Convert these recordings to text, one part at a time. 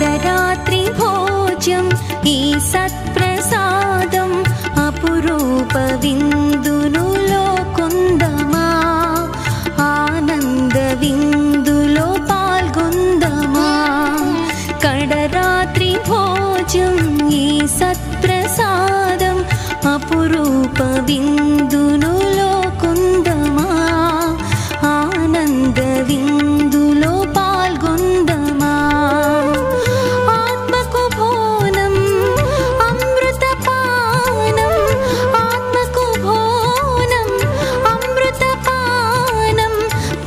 కడరాత్రి భోజ్యం ఈ సత్ప్రసాదం అపురూప విందునులో కుందమా ఆనంద విందులో పాల్గొందమా కడరాత్రి భోజ్యం ఈ సత్ప్రసాదం అపురూప విందునులో కుందమా ఆనంద విందులో పాల్గొందమా ఆత్మకు భోనం అమృతపానం ఆత్మకు భోనం అమృతపానం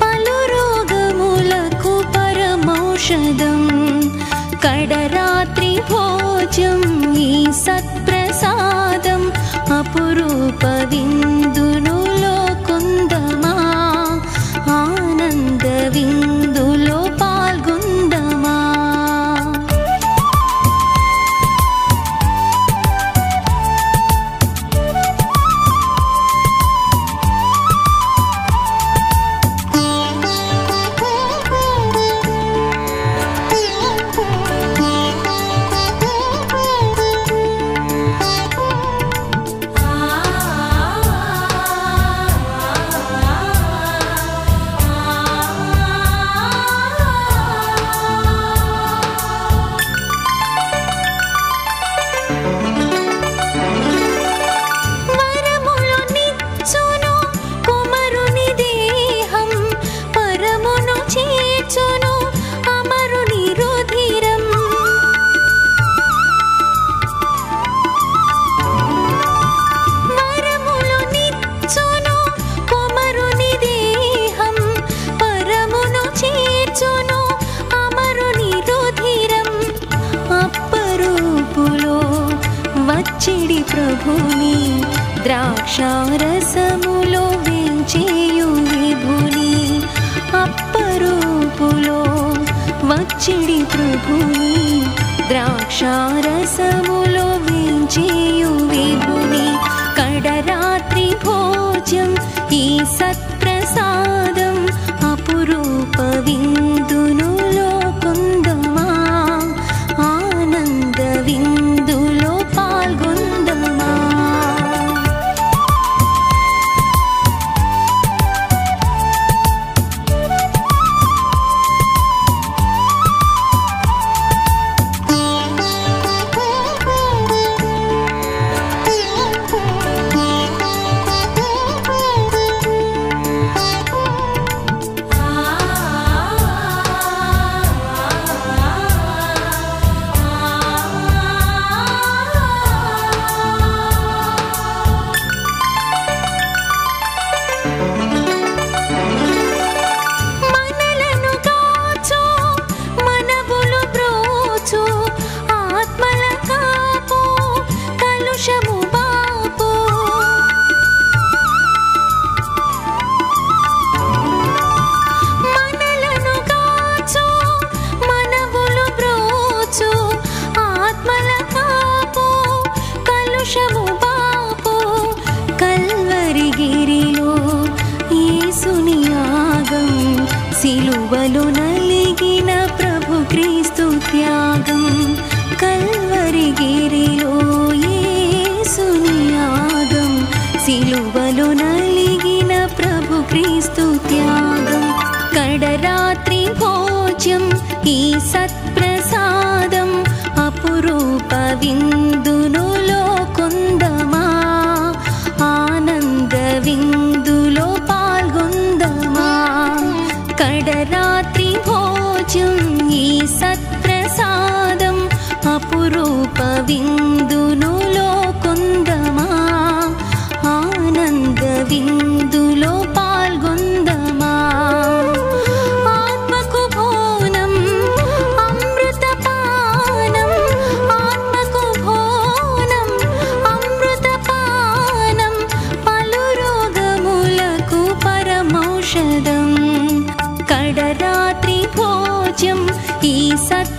పలు రోగములకు పరమౌషధం కడరాత్రి భోజ్యం ఈ సత్ప్రసాదం అపురూప విందునులో కుందమా ఆనంద విందులో పాల్గొందమా చిడి ప్రభుని ద్రాక్షారసములో వేంచేయు విభుని అప్పరూపులో వచ్చిడి ప్రభుని ద్రాక్షారసములో వేంచేయు విభుని కడరాత్రి భోజ్యం ఈ సత్ప్రసాదం అపురూప విందునులో కుందమా ఆనంద విందులో పాల్గొందమా సిలువలో నలిగిన ప్రభు క్రీస్తు త్యాగం కల్వరిగిరిలో యేసుని యాగం సిలువలో నలిగిన ప్రభు క్రీస్తు త్యాగం కడరాత్రి భోజ్యం ఈ సత్ప్రసాదం అపురూప విందునులో కుందమా ఆనంద విందులో పాల్గొందమా కడరాత్రి భోజ్యం ఈ సత్ప్రసాదం అపురూప విందునులో కుందమా ఆనంద విందులో పాల్గొందమా ఆత్మకు భోనం అమృతపానం ఆత్మకు భోనం అమృతపానం పలు రోగములకు పరమౌషధం కడరాత్రి భోజ్యం ఈ సత్